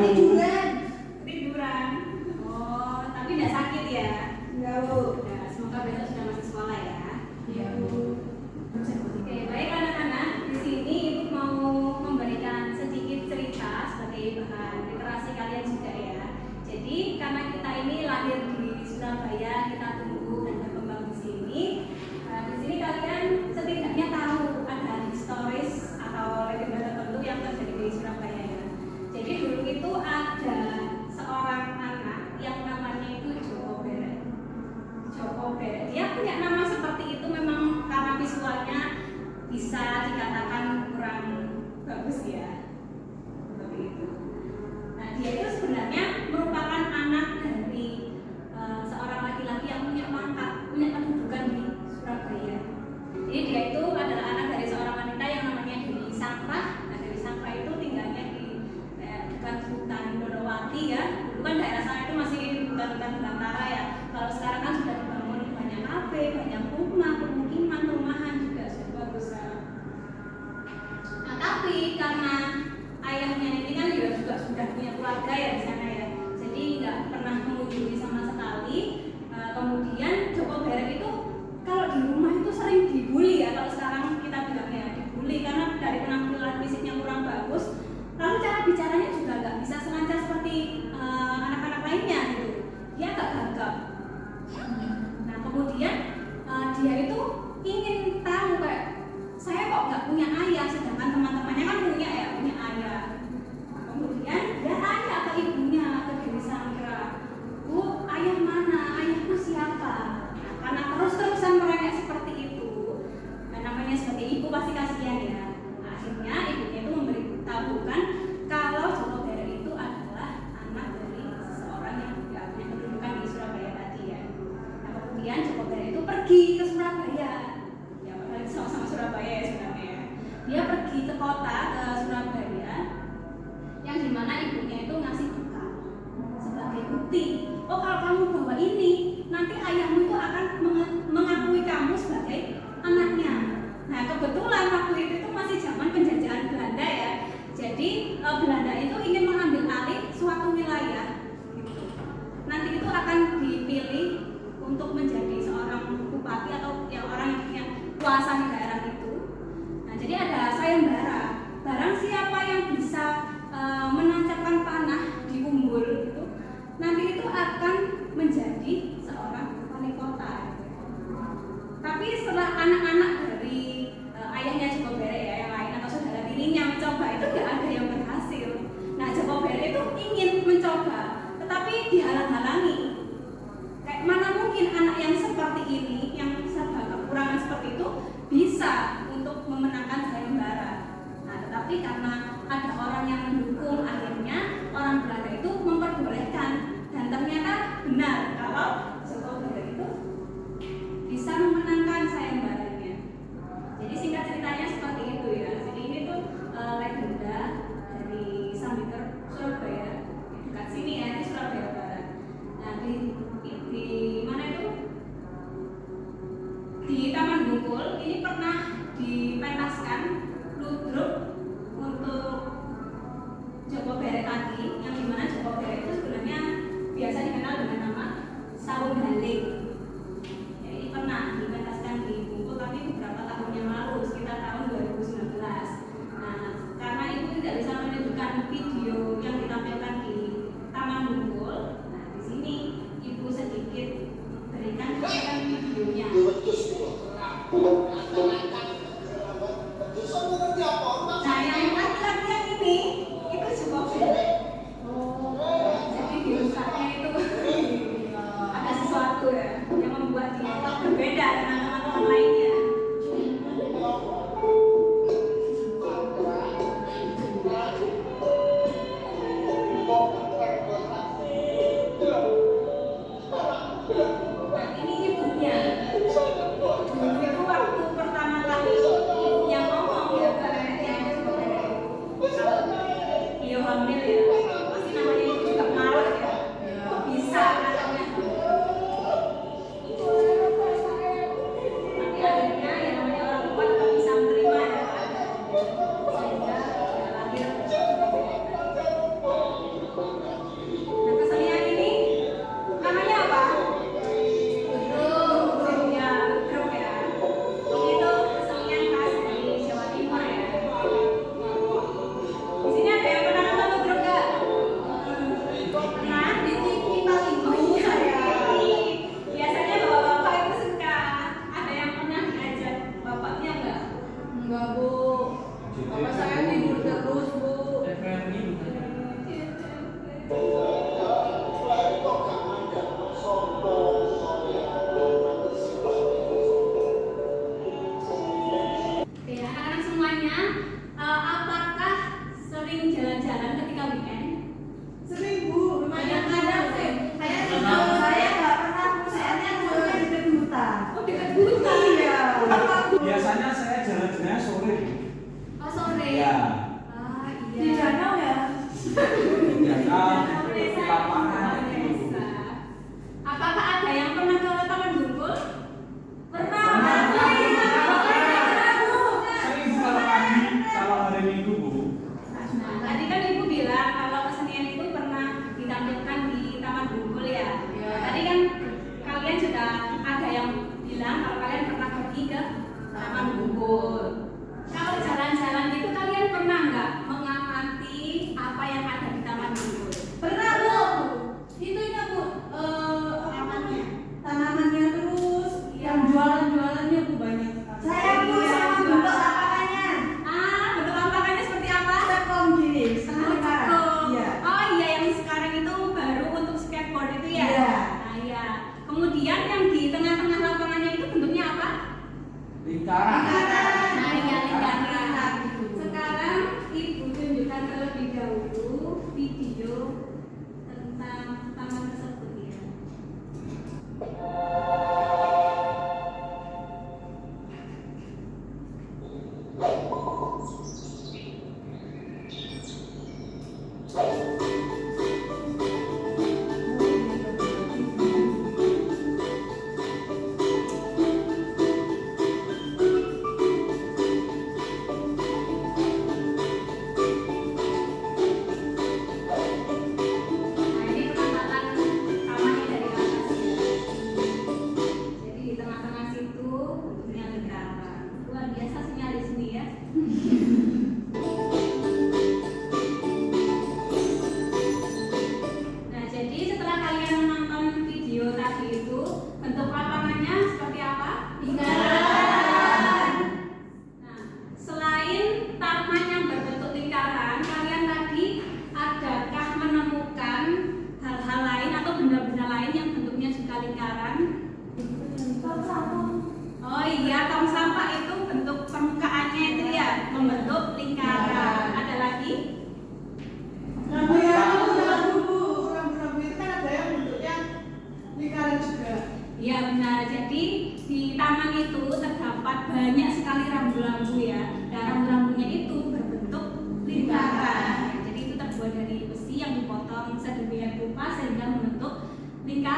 Ketiduran. Ketiduran. Oh, tapi nggak sakit ya? Enggak, Bu. Nah, semoga besok sudah masuk sekolah ya. Iya, Bu. Oke, baik anak-anak. Di sini Ibu mau memberikan sedikit cerita sebagai bahan literasi kalian juga ya. Jadi karena kita ini lahir di Surabaya, kita tumbuh dan berkembang di sini. Di sini kalian setidaknya tahu ada historis atau legenda tertentu yang terjadi di Surabaya ya. Jadi dulu itu ada seorang anak yang namanya itu Joko Beret. Joko Beret. Dia punya nama seperti itu memang karena visualnya bisa dikatakan kurang bagus ya. Seperti itu. Nah, dia itu sebenarnya merupakan anak dari seorang laki-laki yang punya pangkat, punya kedudukan di Surabaya. Jadi dia itu adalah anak dari seorang wanita yang namanya Dewi Sangkrah. Nah, Dewi Sangkrah itu tinggalnya di dekat hutan Donowati ya. Dulu kan daerah sana itu masih hutan-hutan belantara ya. Kalau sekarang kan sudah dibangun banyak kafe, banyak rumah, pemukiman, perumahan juga sudah bagus ya. Nah, tapi karena ayahnya ini kan juga sudah punya keluarga ya di sana ya. Jadi nggak pernah mengunjungi sama sekali. Kemudian Joko Beret itu kalau di rumah itu sering dibully ya, kalau sekarang kita bilangnya dibully karena dari penampilan fisiknya kurang bagus, lalu cara bicaranya juga nggak bisa selancar seperti anak-anak lainnya gitu, dia agak gagap. Nah kemudian dia itu ingin tahu kayak saya kok nggak punya ayah, sedangkan teman-temannya kan punya ya, punya ayah. Kemudian dia tanya ke ibunya, ke Dewi Sangkrah, Bu, ayah mana? Ayahku siapa? Karena terus-terusan merengek seperti itu, dan namanya sebagai ibu pasti kasihan ya. Nah, akhirnya ibunya itu memberitahukan kalau Joko Beret itu adalah anak dari seseorang yang juga punya kedudukan di Surabaya tadi ya. Nah, kemudian Joko Beret itu pergi ke Surabaya, ya padahal sama-sama Surabaya ya sebenarnya. Dia pergi ke kota, ke Surabaya, yang dimana ibunya itu ngasih bekal sebagai bukti. Oh kalau kamu bawa ini, nanti ayahmu itu akan mengakui kamu sebagai anaknya. Nah kebetulan waktu itu masih zaman penjajahan Belanda ya. Jadi Belanda itu ingin mengambil alih suatu wilayah. Nanti itu akan dipilih untuk menjadi seorang bupati atau yang orang yang punya kuasa di daerah itu. Nah jadi ada sayembara. Barang siapa yang bisa menancapkan panah di umbul itu, nanti itu akan menjadi seorang wali kota. Tapi setelah anak-anak dari ayahnya Joko Beret ya, yang lain atau saudara tirinya mencoba, itu tidak ada yang berhasil. Nah Joko Beret itu ingin mencoba, tetapi dihalang-halangi. Kayak mana mungkin anak yang seperti ini, yang serba kekurangan seperti itu, bisa untuk memenangkan sayembara. Nah tetapi karena ada orang yang mendukung, akhirnya orang Belanda itu memperbolehkan. Dan ternyata benar kalau Joko Beret itu bisa memenangkan sayembaranya. Jadi singkat ceritanya seperti itu ya. Jadi ini tuh legenda dari Sambiter Surabaya, dekat sini ya, di Surabaya Barat. Nah di mana itu? Di Taman Bungkul ini pernah dipentaskan ludruk untuk Joko Beret tadi, yang dimana Joko Beret itu sebenarnya biasa dikenal dengan nama Saung Haling. Ya, ini pernah dipentaskan di Bungkul tapi beberapa tahun yang lalu, sekitar tahun 2019. Nah, karena itu tidak bisa menunjukkan video yang ditampilkan di Taman Bungkul. Nah, di sini Ibu sedikit berikan videonya. Nah, yang laki-laki yang ini itu Joko Beret. Jadi di mukanya itu ada sesuatu ya yang membuat dia berbeda dengan teman-teman lainnya. Nah, ini ibunya. Dulu itu waktu pertama kali ibunya ngomong ya yang Joko Beret itu kalau beliau hamil ya, pasti namanya itu juga marah ya. Kok bisa anaknya? Tapi akhirnya ya namanya orang tua tetap bisa menerima ya, sehingga ya lahir.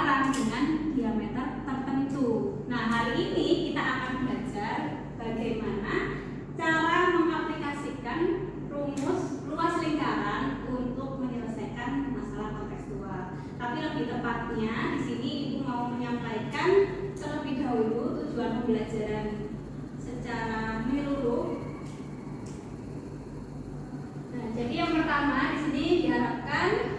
lingkaran dengan diameter tertentu. Nah, hari ini kita akan belajar bagaimana cara mengaplikasikan rumus luas lingkaran untuk menyelesaikan masalah kontekstual. Tapi lebih tepatnya di sini Ibu mau menyampaikan terlebih dahulu tujuan pembelajaran secara menyeluruh. Nah, jadi yang pertama di sini diharapkan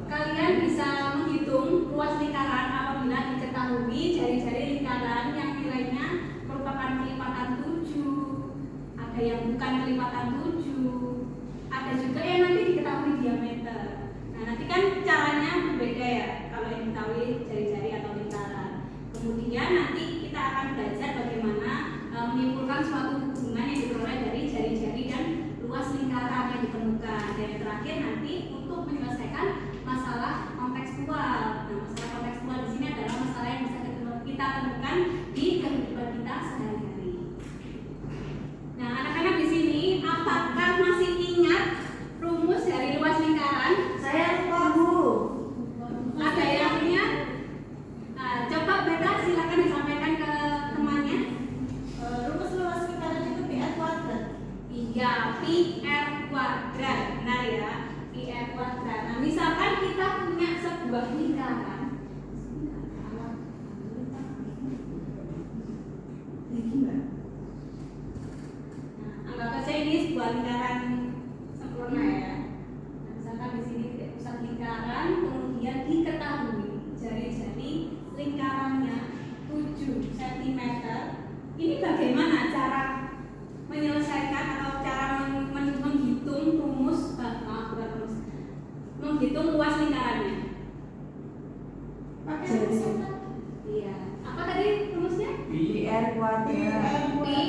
kalian bisa menghitung luas lingkaran apabila diketahui jari-jari lingkaran yang nilainya merupakan kelipatan 7, ada yang bukan kelipatan 7, ada juga yang nanti diketahui diameter. Nah, nanti kan caranya berbeda ya kalau yang diketahui jari-jari atau lingkaran. Kemudian nanti kita akan belajar bagaimana menyimpulkan suatu hubungan yang diperoleh dari jari-jari dan luas lingkaran yang ditemukan. Dan yang terakhir nanti untuk menyelesaikan masalah kontekstual. Nah, masalah kontekstual di sini adalah masalah yang bisa kita temukan di kehidupan kita sehari-hari. Nah, anak-anak di sini apakah masih ingat rumus dari luas lingkaran? Saya lupa, Bu. Ada yang ingat? Nah, coba Beta silakan disampaikan ke temannya. Rumus luas lingkaran itu PR kuadrat. Iya, PR kuadrat. Benar ya, PR kuadrat. Nah, misalkan kita punya sebuah lingkaran. Nah, anggap saja ini sebuah lingkaran sempurna ya. Nah, misalkan di sini pusat lingkaran, kemudian diketahui jari-jari lingkarannya 7 cm. Ini bagaimana cara menyelesaikan atau cara menghitung rumus, menghitung luas lingkarannya? Pakai rumus apa? Iya. Apa tadi rumusnya? PR kuadrat. Pi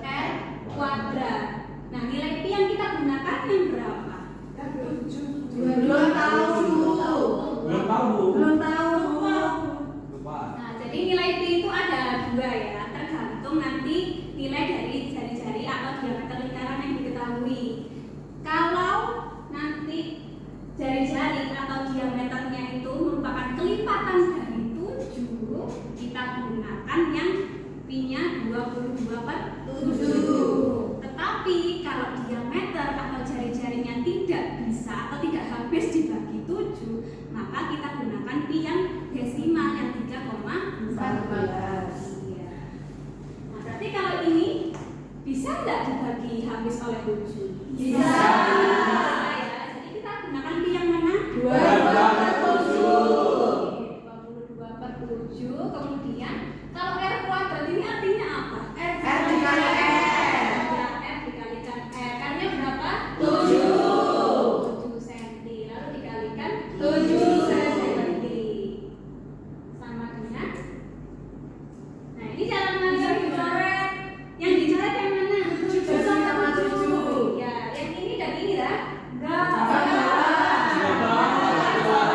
R kuadrat. Nah, nilai pi yang kita gunakan yang berapa? Belum tahu. Belum tahu. Belum tahu. Lupa. Nah, jadi nilai pi itu ada 2 ya, tergantung nanti nilai dari jari-jari atau diameter lingkaran yang diketahui. Kalau nanti jari-jari atau diameternya itu merupakan kelipatan dari 7, kita gunakan yang pi-nya 22/7. Tetapi kalau diameter atau jari-jarinya tidak bisa atau tidak habis dibagi 7, maka kita gunakan pi yang desimal yang 3,14. Iya. Nah, berarti kalau ini bisa nggak dibagi habis oleh 7? Bisa. Ya, jadi kita gunakan pi yang mana? 22/7. Kemudian kalau R kuadrat ini artinya apa? R dikali R. Ya, R dikalikan R. R-nya berapa? 7 cm. Lalu dikalikan 7 cm. Sama dengan. Nah, ini cara mengajar dicoret. Yang dicoret yang mana? 7 sama 7. Ya, yang ini dan ini ya? Enggak. Sama ini. Oh,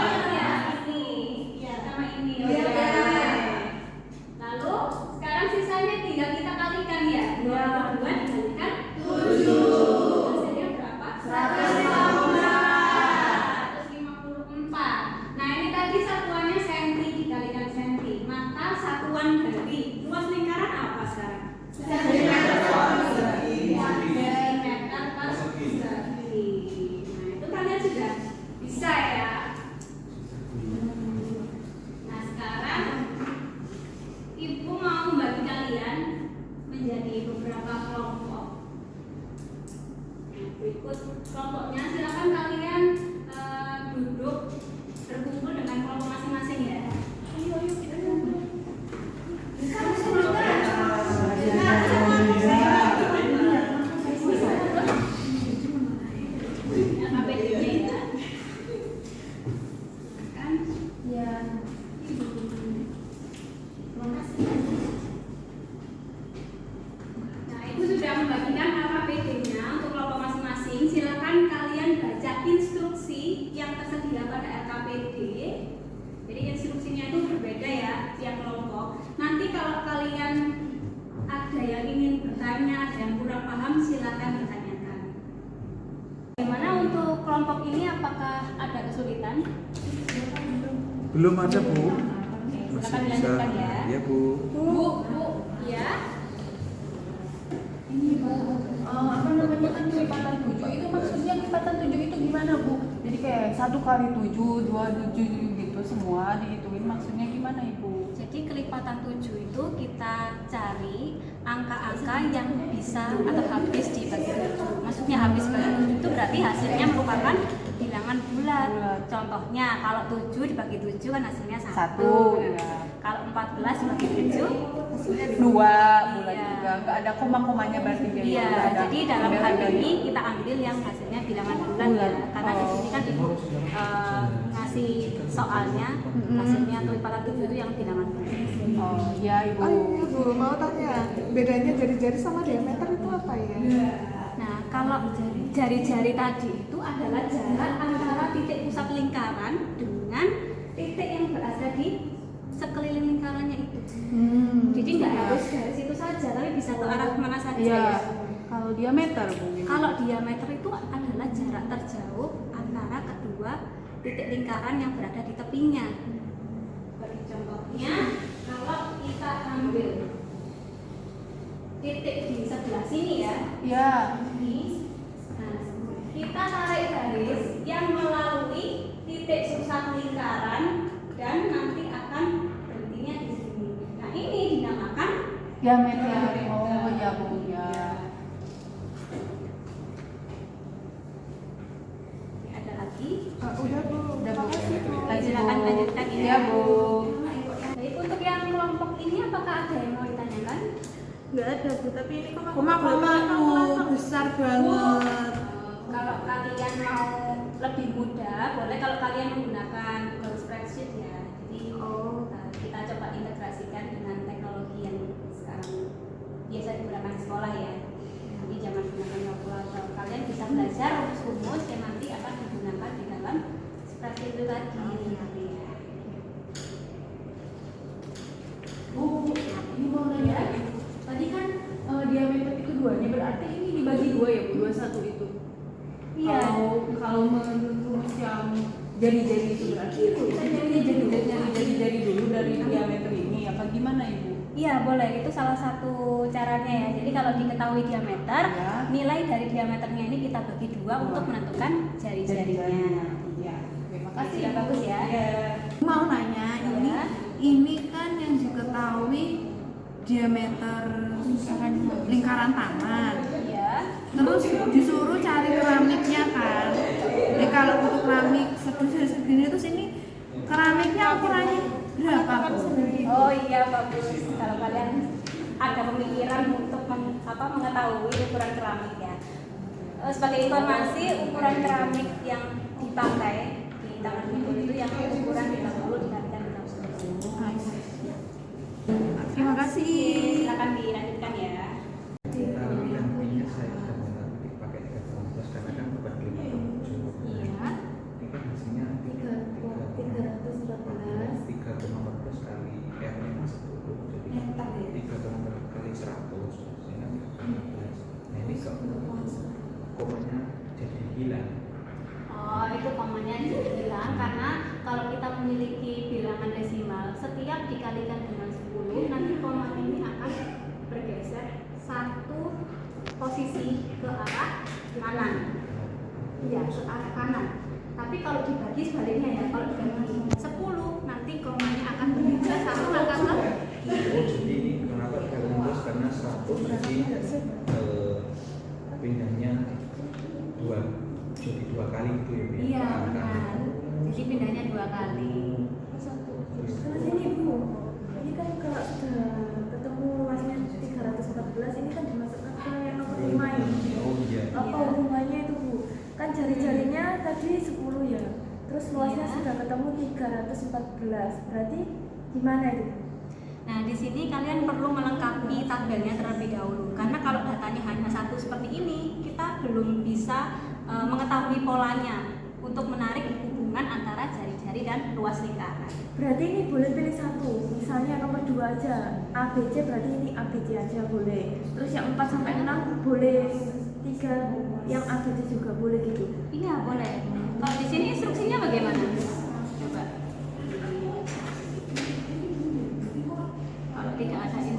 Iya. Lalu sekarang sisanya tinggal kita kalikan ya. 22 dikalikan 7. hasilnya berapa? 154. Nah, ini tadi satuannya senti dikalikan senti. Maka satuan dari luas lingkaran apa sekarang? Sentimeter persegi. Sentimeter persegi. Nah, itu kalian sudah bisa ya. Nah, sekarang Ibu mau membagi kalian menjadi beberapa kelompok. Nah, berikut kelompoknya, silakan kalian duduk berkumpul dengan kelompok masing-masing ya. Ayo kita kumpul. Kamu sebentar. KPD-nya ya. Silakan. Ya. Terima kasih. Nah, Ibu sudah membagikan KPD-nya untuk kelompok masing-masing. Silakan kalian baca instruksi yang tersedia pada RKPD. Jadi instruksinya itu berbeda ya tiap kelompok. Nanti kalau kalian ada yang ingin bertanya, ada yang kurang paham, silakan bertanyakan. Bagaimana untuk kelompok ini? Apakah ada kesulitan? Belum ada, Bu. Silakan dilanjutkan ya. Ya Bu. Ya. Ini apa namanya kan kelipatan 7 itu maksudnya kelipatan 7 itu gimana Bu? Jadi kayak 1 kali 7, 2 7 gitu semua dihitungin maksudnya gimana Ibu? Jadi kelipatan 7 itu kita cari angka-angka yang bisa atau habis dibagi 7. Maksudnya habis bagi 7 itu berarti hasilnya merupakan bilangan bulat. Contohnya kalau 7 dibagi 7 kan hasilnya 1. Satu, ya. Kalau 14 dibagi 7 hasilnya 2 bulan Iya. juga nggak ada koma-komanya berarti kayak Iya, nggak ada jadi dalam hal embel-embelnya. ini kita ambil yang hasilnya bilangan bulan ya, karena di sini kan ibu ngasih soalnya hasilnya kelipatan 7 itu yang bilangan bulan. Oh iya Ibu. Oh iya Bu, mau tanya, bedanya jari-jari sama diameter itu apa ya? Nah, kalau jari-jari tadi itu adalah jarak antara titik pusat lingkaran dengan titik yang berada di sekeliling lingkarannya itu. Jadi nggak harus dari situ saja, tapi bisa ke arah mana saja Iya. ya. Kalau diameter Bu. Kalau diameter itu adalah jarak terjauh antara kedua titik lingkaran yang berada di tepinya. Bagi contohnya, kalau kita ambil titik di sebelah sini ya, Iya. ini, nah, kita tarik garis yang melalui titik pusat lingkaran dan nanti akan berhentinya di sini. Nah, ini dinamakan Diameter. Oh iya Bu ya. ada lagi. Udah Bu, Udah Bu. makasih Bu. Silakan lanjutkan ya. Iya Bu. Baik, untuk yang kelompok ini apakah ada yang mau ditanyakan? Nggak ada Bu, tapi ini Koma-koma Bu, besar banget. Kalau kalian mau lebih mudah, boleh kalau kalian menggunakan Google Spreadsheet ya. Jadi kita coba integrasikan dengan teknologi yang sekarang biasa digunakan di sekolah ya. Nanti jangan gunakan kalkulator. Kalian bisa belajar rumus-rumus yang nanti akan digunakan di dalam spreadsheet itu tadi. Bu, ini mau nanya. Tadi kan diameter itu 2 nya berarti ini dibagi 2 ya Bu, 21 itu. Iya. Kalau menurut rumus yang jari-jari itu berarti kita jadinya jari-jari dulu dari diameter ini apa gimana Ibu? Iya boleh, itu salah satu caranya ya. Jadi kalau diketahui diameter, Ya. nilai dari diameternya ini kita bagi 2 untuk menentukan jari-jarinya. Iya. Terima Oke, kasih sudah bagus ya. Mau nanya, Iya. ini kan yang diketahui diameter lingkaran tangan. Iya. Terus disuruh cari keramiknya kan. Kalau untuk keramik segini terus ini keramiknya ukurannya berapa Bu? Oh iya bagus. Kalau kalian ada pemikiran untuk mengetahui ukuran keramik ya. Sebagai informasi, ukuran keramik yang dipakai di tangan ibu itu yang ukuran 50 dikalikan 60. Terima kasih. Silakan dilanjutkan ya. Kalau yang ini saya sudah dipakai 3 karena kan bukan 5,7. Iya. Ini kan hasilnya 3,14 kali R-nya 10, jadi 3,14 kali 100, sehingga 3,14. Nah ini kok komanya jadi hilang. Oh, itu komanya dibilang karena kalau kita memiliki bilangan desimal, setiap dikalikan dengan 10, nanti koma ini akan bergeser satu posisi ke arah kanan. Iya, ke arah kanan. Tapi kalau dibagi sebaliknya ya, kalau dibagi 10, nanti komanya akan bergeser satu langkah ke Oh jadi ini kenapa 3,14 karena 100 berarti pindahnya jadi 2 kali itu ya Bu? Iya, Angkanya. benar. Jadi pindahnya 2 kali. Terus ini Bu, ini kan kalau sudah ketemu luasnya 314, ini kan dimasukkan ke yang nomor 5 ini. Oh iya. Apa hubungannya itu Bu? Kan jari-jarinya tadi 10 ya, terus luasnya Iya. sudah ketemu 314, berarti gimana itu? Nah, di sini kalian perlu melengkapi tabelnya terlebih dahulu. Karena kalau datanya hanya satu seperti ini, kita belum bisa mengetahui polanya untuk menarik hubungan antara jari-jari dan luas lingkaran. Berarti ini boleh pilih satu, misalnya nomor 2 aja, ABC berarti ini ABC aja boleh. Terus yang 4 sampai 6 boleh 3, yang ABC juga boleh gitu. Iya, boleh. Kalau di sini instruksinya bagaimana? Coba.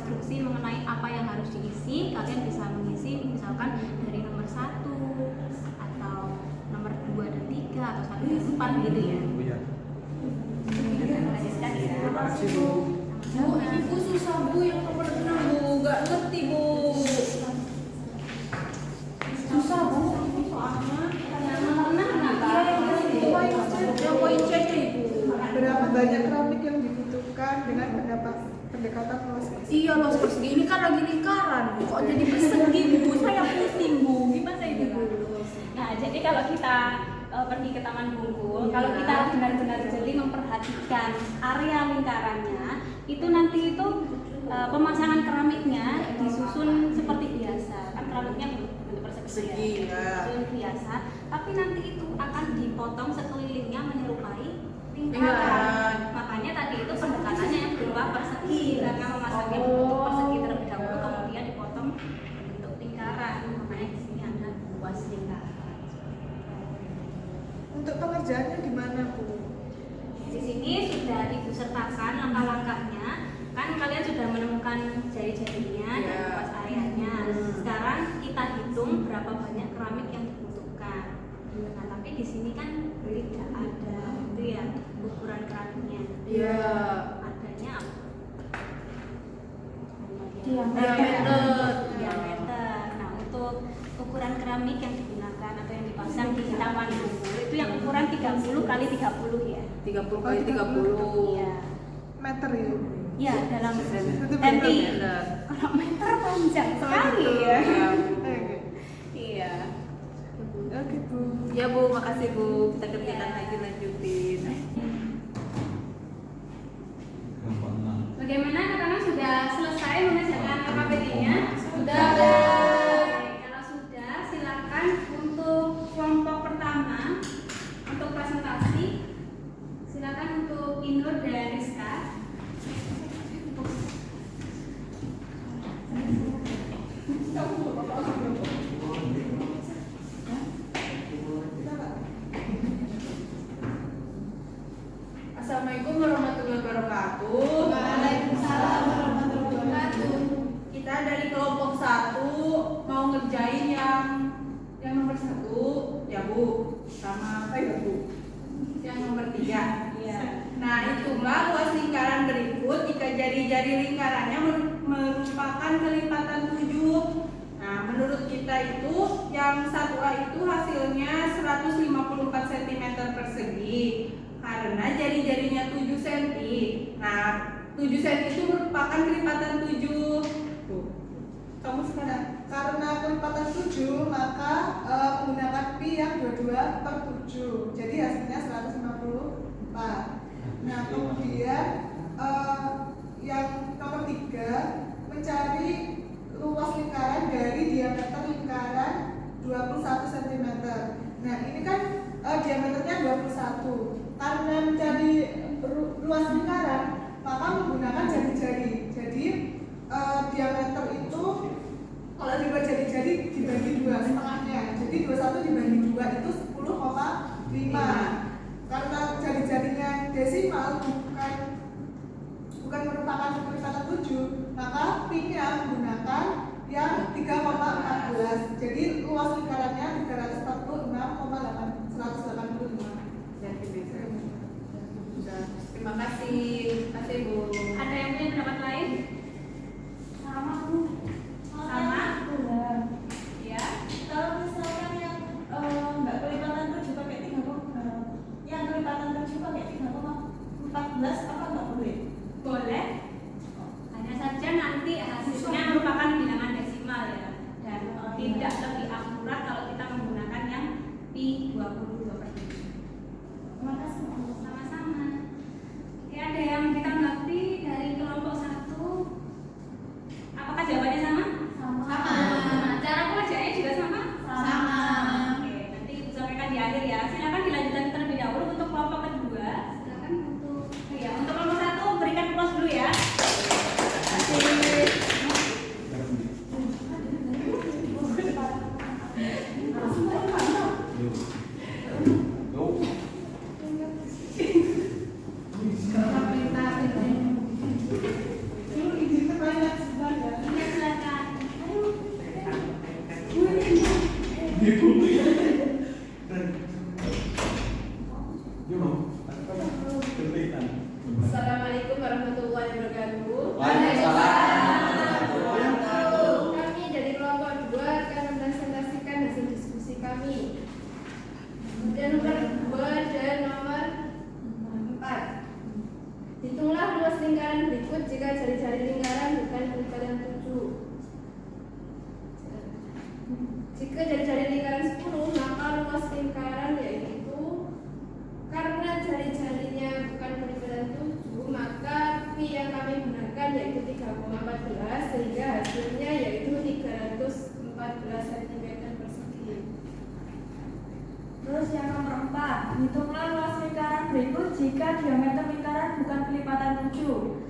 instruksi mengenai apa yang harus diisi, kalian bisa mengisi misalkan dari nomor 1 atau nomor 2 dan 3 atau 1 dan 4 gitu ya. Bu ya. Lanjutkan ya. Terima kasih Bu. Bu, ini Bu susah Bu yang nomor 6 Bu, nggak ngerti Bu. Susah Bu, soalnya Yang nomor 6 kenapa? yang poin C Ibu. Berapa banyak keramik yang dibutuhkan dengan pendekatan luas persegi? Iya loh persegi ini kan lagi lingkaran Bu, kok jadi persegi Bu? Saya pusing Bu, gimana ini Bu? Nah, jadi kalau kita pergi ke Taman Bungkul, kalau kita benar-benar jeli memperhatikan area lingkarannya, itu nanti itu pemasangan keramiknya disusun seperti biasa. Kan keramiknya bentuk persegi ya, disusun biasa, tapi nanti itu akan dipotong sekelilingnya menyerupai lingkaran. Makanya tadi itu pendekatannya yang berupa persegi, karena memasangnya bentuk persegi terlebih dahulu, kemudian dipotong bentuk lingkaran. Makanya di sini ada luas lingkaran. Untuk pengerjaannya gimana Bu? Di sini sudah Ibu sertakan langkah-langkahnya. Kan kalian sudah menemukan jari-jarinya dan luas areanya. Sekarang kita hitung berapa banyak keramik yang dibutuhkan. Nah, tapi di sini kan tidak ada itu ya ukuran keramiknya. Iya. Adanya apa? Diameter. Nah, untuk ukuran keramik yang digunakan atau yang dipasang di Taman Bungkul itu yang ukuran 30 kali 30 ya. 30 kali 30. Iya. Meter ya? Ya, dalam Itu nanti meter. kalau meter panjang sekali ya. Oke. Iya. Oke Bu. Ya Bu, makasih Bu. Kita kerjakan lagi lanjutin. Gampang. Bagaimana anak-anak sudah selesai mengerjakan KPT-nya? Sudah. Kalau sudah, silakan untuk kelompok pertama untuk presentasi. Silakan untuk Inur dan Rizka. Assalamualaikum warahmatullahi wabarakatuh. Waalaikumsalam warahmatullahi wabarakatuh. Kita dari kelompok 1 mau ngerjain yang nomor 1 ya Bu, sama apa ya Bu? Yang nomor 3. Iya. Nah, itulah luas lingkaran berikut jika jari-jari lingkarannya merupakan kelipatan 7. Nah, menurut kita itu yang 1A itu hasilnya 154 cm persegi karena jari-jarinya 7 cm. Nah, 7 cm itu merupakan kelipatan 7. Tuh. Kamu sekarang Karena kelipatan 7, maka menggunakan pi yang 22/7. Jadi hasilnya 154. Nah, kemudian yang nomor 3 mencari luas lingkaran dari diameter lingkaran 21 cm. Nah, ini kan diameternya 21. Karena mencari luas lingkaran, maka menggunakan jari-jari. Jadi diameter itu kalau dibuat jari-jari dibagi 2 setengahnya. Jadi 21 dibagi 2 itu 10,5. Karena jari-jarinya desimal bukan merupakan kelipatan 7, maka pi-nya menggunakan yang 3,14. Jadi luas lingkarannya 346,185 cm. terima kasih Bu. Ada yang punya pendapat lain? Sama Bu. Sama? Ya. Kalau misalkan yang nggak kelipatan 7 pakai 3, yang kelipatan 7 pakai 3,14 apa nggak boleh? Boleh. Hanya saja nanti hasilnya merupakan bilangan desimal ya, dan tidak lebih akurat kalau kita menggunakan yang pi 22/7. Makasih Bu. Sama-sama. Oke, ada yang kita ngerti dari kelompok 1? Apakah jawabannya sama? Sama. Nah, cara pengerjaannya juga sama? Sama. Oke, nanti Ibu sampaikan di akhir ya. Silakan dilanjutkan terlebih dahulu untuk kelompok kedua. Silakan untuk kelompok 1 berikan aplaus dulu ya. Dulu izin pertanyaan sebentar. Assalamualaikum warahmatullahi wabarakatuh. Kami dari kelompok 2 akan mempresentasikan hasil diskusi kami. Kemudian nomor 2 dan nomor 4. Hitunglah luas lingkaran berikut jika jari-jari lingkaran bukan pelipatan 7. Jika jari-jari lingkaran 10, maka luas lingkaran yaitu karena jari-jarinya bukan pelipatan 7, maka pi yang kami gunakan yaitu 3,14 sehingga hasilnya yaitu 314 cm persegi. Terus yang nomor 4, hitunglah luas lingkaran berikut jika diameter lingkaran bukan pelipatan 7.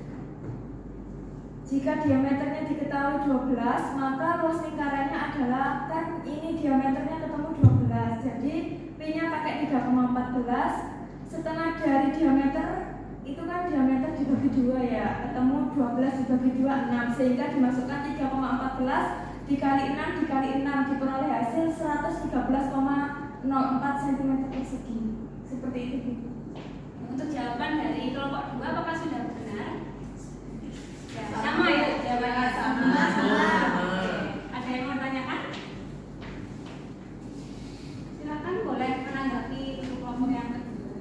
Jika diameternya diketahui 12, maka luas lingkarannya adalah, kan ini diameternya ketemu 12, jadi P-nya pakai 3,14. Setengah dari diameter itu kan diameter dibagi 2 ya, ketemu 12 dibagi 2 6, sehingga dimasukkan 3,14 dikali 6 dikali 6 diperoleh hasil 113,04 cm persegi. Seperti itu. Untuk jawaban dari kelompok 2 apakah sudah benar? Ya, sama ya jawabannya sama. Ada yang mau tanyakan? Silakan boleh menanggapi untuk kelompok yang kedua.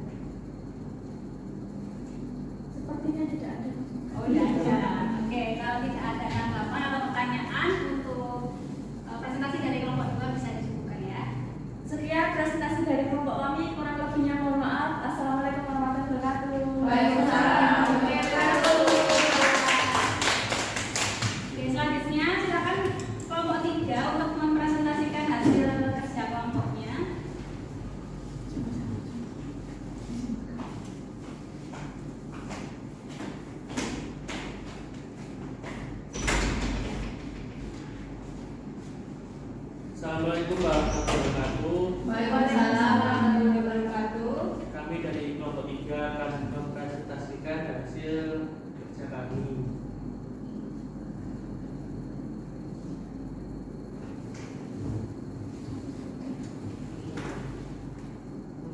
Sepertinya tidak ada. Oh tidak ada. Oke, kalau tidak ada tanggapan atau pertanyaan untuk presentasi dari kelompok 2 bisa disebutkan ya. Sekian presentasi dari kelompok kami, kurang lebihnya mohon maaf. Assalamualaikum warahmatullahi wabarakatuh. Waalaikumsalam. Oke, selanjutnya silakan kelompok 3 untuk mempresentasikan hasil kerja kelompoknya. Assalamualaikum warahmatullahi wabarakatuh. Waalaikumsalam warahmatullahi wabarakatuh. Kami dari kelompok 3 akan mempresentasikan hasil kerja kami.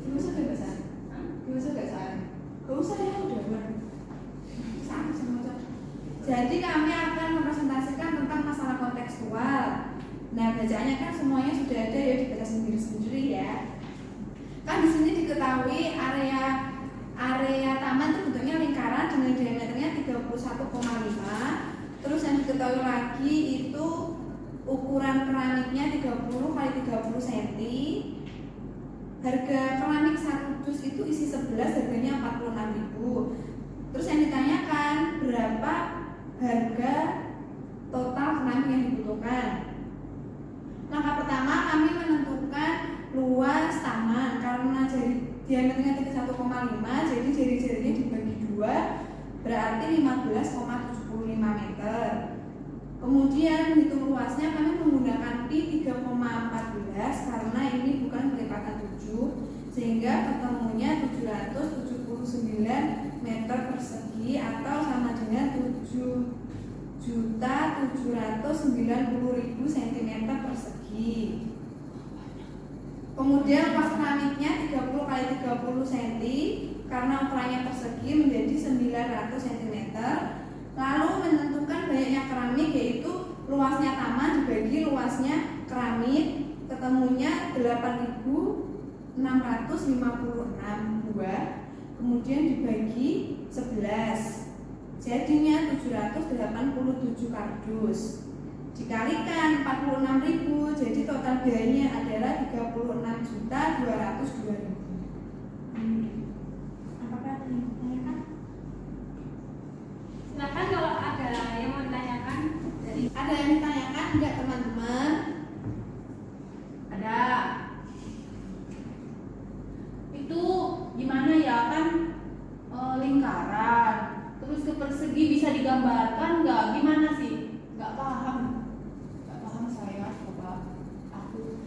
Gak usah gak besar. Gak usah gak besar. Gak usah ya udah buat. Sama. Jadi kami akan mempresentasikan tentang masalah kontekstual. Nah, bacaannya kan semuanya sudah ada ya, dibaca sendiri-sendiri ya. Kan di sini diketahui area taman itu bentuknya lingkaran dengan diameternya 31,5. Terus yang diketahui lagi itu ukuran keramiknya 30 x 30 cm. Harga keramik 1 dus itu isi 11, harganya 46.000. Terus yang ditanyakan berapa harga total keramik yang dibutuhkan. Langkah pertama kami menentukan luas taman karena diameternya 31,5, jadi jari-jarinya dibagi 2 berarti 15,75 meter. Kemudian menghitung luasnya kami menggunakan pi 3,14 karena ini bukan pelipatan 7 sehingga ketemunya 779 meter persegi atau sama dengan 7.790.000 cm persegi. Kemudian luas keramiknya 30 x 30 cm karena ukurannya persegi menjadi 900 cm. Lalu menentukan banyaknya keramik yaitu luasnya taman dibagi luasnya keramik, ketemunya 8.656 buah, kemudian dibagi 11 jadinya 787 kardus, dikalikan 46.000, jadi total biayanya adalah 36.202.000. Apakah ada yang ditanyakan? Silakan kalau ada yang mau ditanyakan dari Ada yang ditanyakan enggak teman-teman? Ada. Itu gimana ya kan lingkaran, terus ke persegi bisa digambarkan nggak? Gimana sih? Nggak paham saya. Coba aku.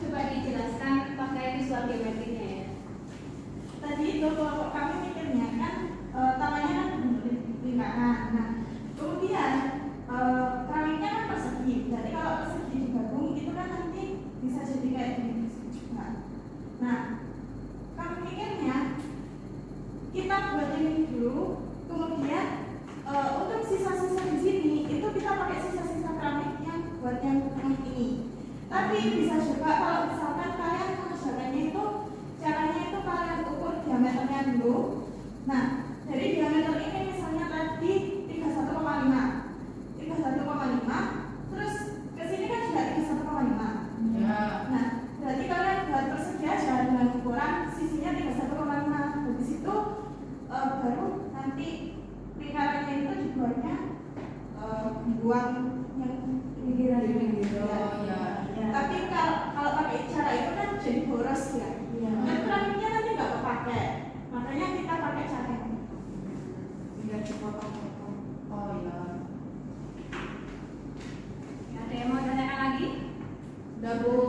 coba dijelaskan pakai visual geometrinya ya. Tadi itu kelompok kami mikirnya kan tamannya kan lingkaran. Nah, kemudian keramiknya kan persegi. Jadi kalau persegi digabung itu kan nanti bisa jadi Tapi bisa juga kalau misalkan kalian mengerjakannya itu caranya itu kalian ukur diameternya dulu. Nah, dari diameter ini misalnya tadi 31,5, terus kesini kan juga 31,5. Ya. Nah, berarti kalian buat persegi aja dengan ukuran sisinya 31,5. Habis itu baru nanti lingkarannya itu dibuatnya buang yang pinggiran-pinggiran. Oh, ya. Tapi kalau pakai cara itu kan jadi boros ya. Dan keramiknya nanti nggak kepake. Makanya kita pakai cara ini. Biar dipotong-potong. Oh ya. Ada yang mau tanyakan lagi? Udah Bu.